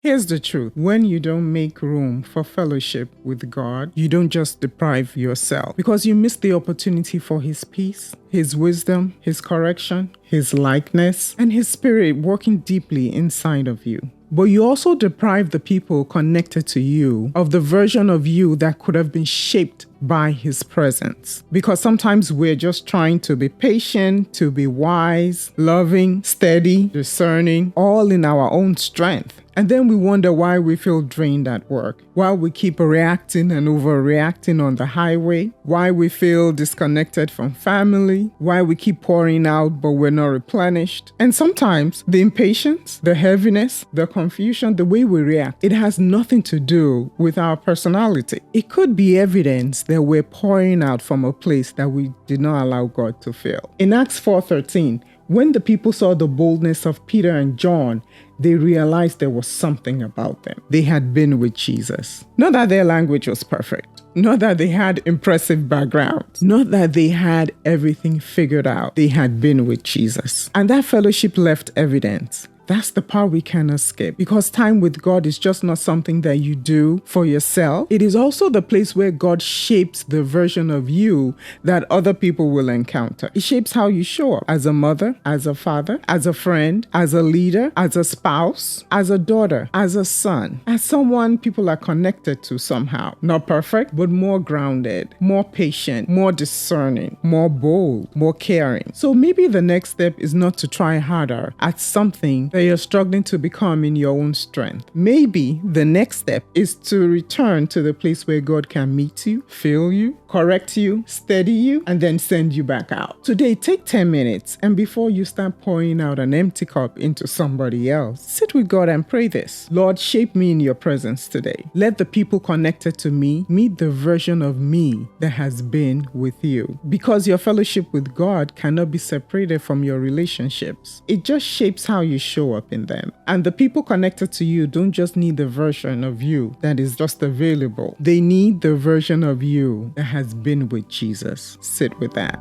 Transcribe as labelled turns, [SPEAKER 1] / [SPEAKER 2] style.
[SPEAKER 1] Here's the truth. When you don't make room for fellowship with God, you don't just deprive yourself because you miss the opportunity for His peace, His wisdom, His correction, His likeness, and His Spirit working deeply inside of you. But you also deprive the people connected to you of the version of you that could have been shaped by His presence. Because sometimes we're just trying to be patient, to be wise, loving, steady, discerning, all in our own strength. And then we wonder why we feel drained at work, why we keep reacting and overreacting on the highway, why we feel disconnected from family, why we keep pouring out but we're not replenished. And sometimes the impatience, the heaviness, the confusion, the way we react, it has nothing to do with our personality. It could be evidence that we're pouring out from a place that we did not allow God to fill. In Acts 4:13, when the people saw the boldness of Peter and John, they realized there was something about them. They had been with Jesus. Not that their language was perfect. Not that they had impressive backgrounds. Not that they had everything figured out. They had been with Jesus. And that fellowship left evidence. That's the part we cannot skip, because time with God is just not something that you do for yourself. It is also the place where God shapes the version of you that other people will encounter. It shapes how you show up as a mother, as a father, as a friend, as a leader, as a spouse, as a daughter, as a son, as someone people are connected to somehow. Not perfect, but more grounded, more patient, more discerning, more bold, more caring. So maybe the next step is not to try harder at something that you're struggling to become in your own strength. Maybe the next step is to return to the place where God can meet you, fill you, correct you, steady you, and then send you back out. Today, take 10 minutes, and before you start pouring out an empty cup into somebody else, sit with God and pray this. Lord, shape me in your presence today. Let the people connected to me meet the version of me that has been with you. Because your fellowship with God cannot be separated from your relationships. It just shapes how you show up in them. And the people connected to you don't just need the version of you that is just available. They need the version of you that has been with Jesus. Sit with that.